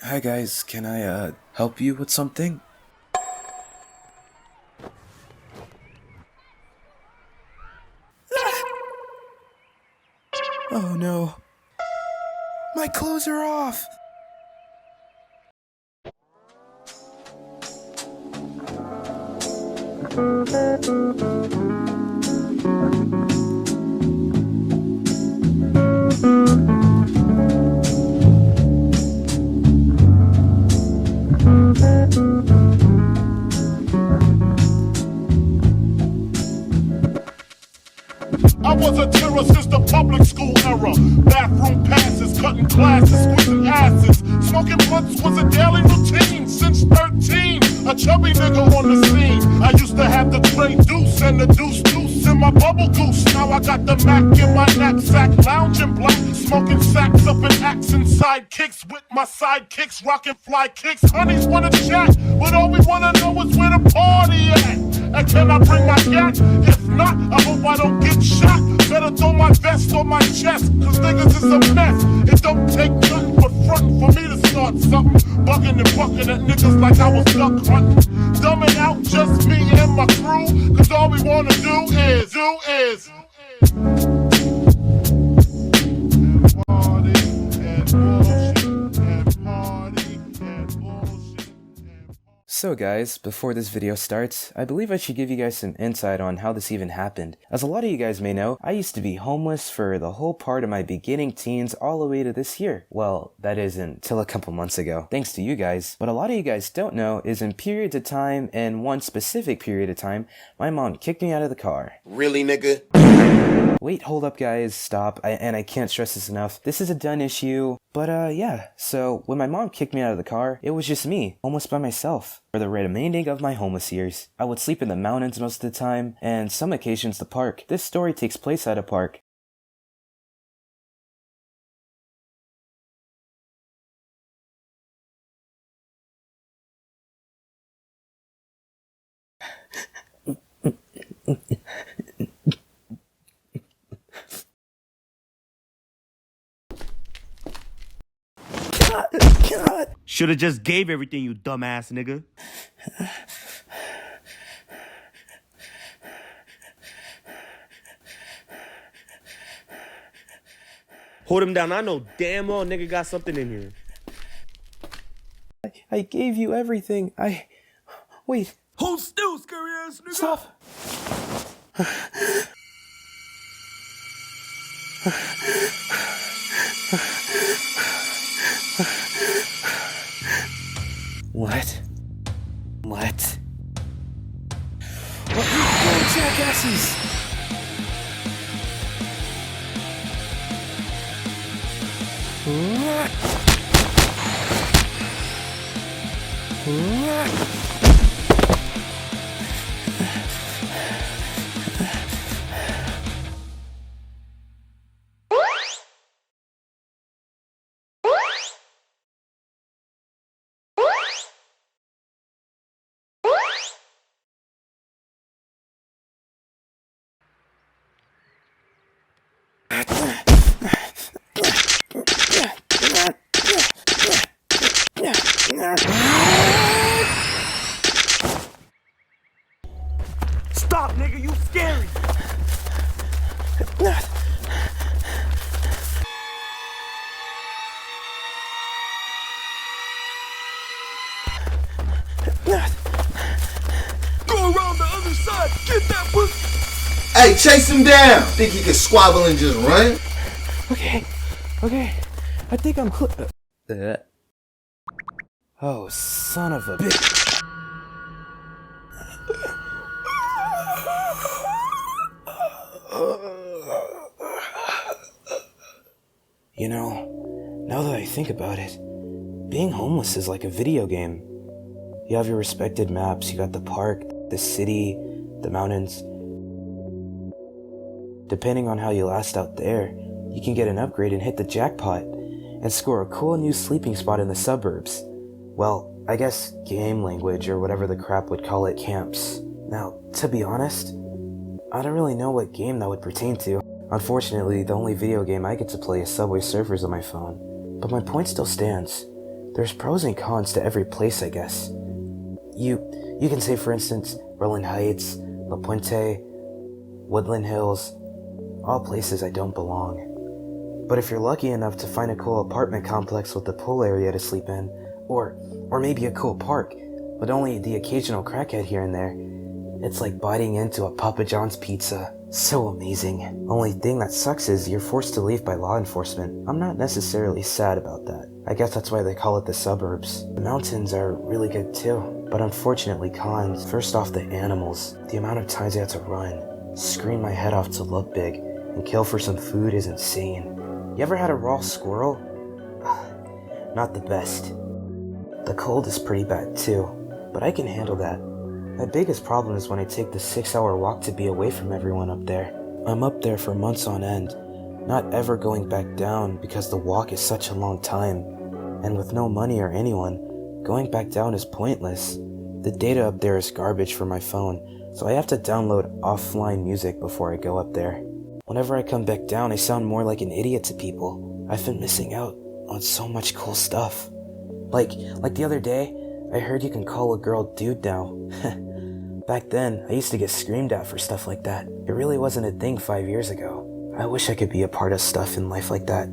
Hi guys, can I, help you with something? Oh no. My clothes are off! I was a terror since the public school era. Bathroom passes, cutting classes, squeezing asses. Smoking blunts was a daily routine since 13. A chubby nigga on the scene. I used to have the tray deuce and the deuce in my bubble goose. Now I got the Mac in my knapsack, lounging black, smoking sacks up in axe and sidekicks with my sidekicks, rocking fly kicks. Honeys wanna chat, but all we wanna know is where the party at. And can I bring my gat? If not, I hope I don't get shot. Better throw my vest on my chest, cause niggas is a mess. It don't take nothing but frontin' for me to start something. Bugging and bucking at niggas like I was duck hunting. Dumbing out just me and my crew, cause all we wanna do is party and bullshit and party and bullshit. So guys, before this video starts, I believe I should give you guys some insight on how this even happened. As a lot of you guys may know, I used to be homeless for the whole part of my beginning teens all the way to this year. Well, that is until a couple months ago, thanks to you guys. What a lot of you guys don't know is in periods of time, and one specific period of time, my mom kicked me out of the car. Really, nigga? Wait, hold up guys, stop, and I can't stress this enough. This is a done issue, but yeah. So, when my mom kicked me out of the car, it was just me, almost by myself. For the remaining of my homeless years, I would sleep in the mountains most of the time, and some occasions the park. This story takes place at a park. Shoulda just gave everything, you dumbass nigga. Hold him down. I know damn well nigga got something in here. I gave you everything. Wait. Hold still, scary ass nigga. Stop. What? What? What? You jackasses! What? What? Stop, nigga, you scary. Go around the other side. Get that pussy. Hey, chase him down. Think he can squabble and just run? Okay. I think I'm Oh, son of a bitch. You know, now that I think about it, being homeless is like a video game. You have your respected maps, you got the park, the city, the mountains. Depending on how you last out there, you can get an upgrade and hit the jackpot, and score a cool new sleeping spot in the suburbs. Well, I guess game language or whatever the crap would call it camps. Now, to be honest, I don't really know what game that would pertain to. Unfortunately, the only video game I get to play is Subway Surfers on my phone. But my point still stands. There's pros and cons to every place, I guess. You can say, for instance, Berlin Heights, La Puente, Woodland Hills, all places I don't belong. But if you're lucky enough to find a cool apartment complex with a pool area to sleep in, or maybe a cool park, with only the occasional crackhead here and there, it's like biting into a Papa John's pizza. So amazing. Only thing that sucks is you're forced to leave by law enforcement. I'm not necessarily sad about that. I guess that's why they call it the suburbs. The mountains are really good too, but unfortunately cons. First off, the animals. The amount of times I had to run, scream my head off to look big, and kill for some food is insane. You ever had a raw squirrel? Not the best. The cold is pretty bad too, but I can handle that. My biggest problem is when I take the 6-hour walk to be away from everyone up there. I'm up there for months on end, not ever going back down because the walk is such a long time. And with no money or anyone, going back down is pointless. The data up there is garbage for my phone, so I have to download offline music before I go up there. Whenever I come back down, I sound more like an idiot to people. I've been missing out on so much cool stuff. Like the other day, I heard you can call a girl dude now. Back then, I used to get screamed at for stuff like that. It really wasn't a thing 5 years ago. I wish I could be a part of stuff in life like that.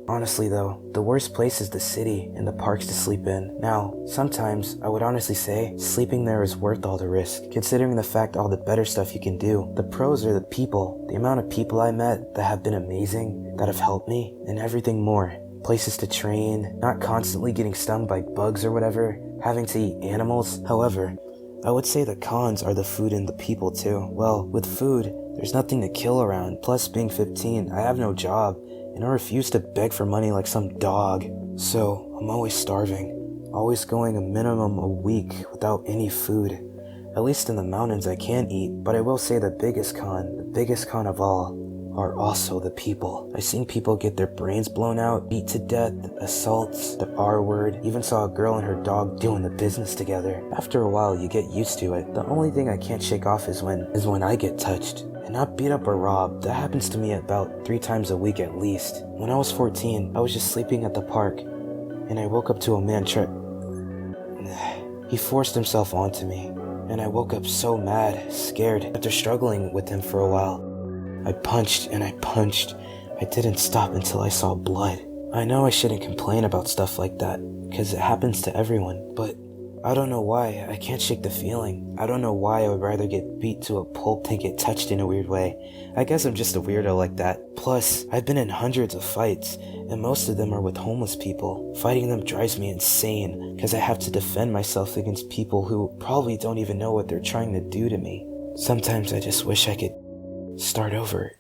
Honestly though, the worst place is the city and the parks to sleep in. Now, sometimes, I would honestly say, sleeping there is worth all the risk, considering the fact all the better stuff you can do. The pros are the people, the amount of people I met that have been amazing, that have helped me, and everything more. Places to train, not constantly getting stung by bugs or whatever, having to eat animals. However, I would say the cons are the food and the people too. Well, with food, there's nothing to kill around. Plus, being 15, I have no job, and I refuse to beg for money like some dog. So, I'm always starving. Always going a minimum a week without any food. At least in the mountains I can eat, but I will say the biggest con of all, are also the people. I've seen people get their brains blown out, beat to death, assaults, the R word, even saw a girl and her dog doing the business together. After a while, you get used to it. The only thing I can't shake off is when I get touched. And not beat up or robbed. That happens to me about 3 times a week at least. When I was 14, I was just sleeping at the park, and I woke up to a man He forced himself onto me, and I woke up so mad, scared. After struggling with him for a while, I punched and I punched. I didn't stop until I saw blood. I know I shouldn't complain about stuff like that, because it happens to everyone, but I don't know why. I can't shake the feeling. I don't know why I would rather get beat to a pulp than get touched in a weird way. I guess I'm just a weirdo like that. Plus, I've been in hundreds of fights, and most of them are with homeless people. Fighting them drives me insane, because I have to defend myself against people who probably don't even know what they're trying to do to me. Sometimes I just wish I could start over.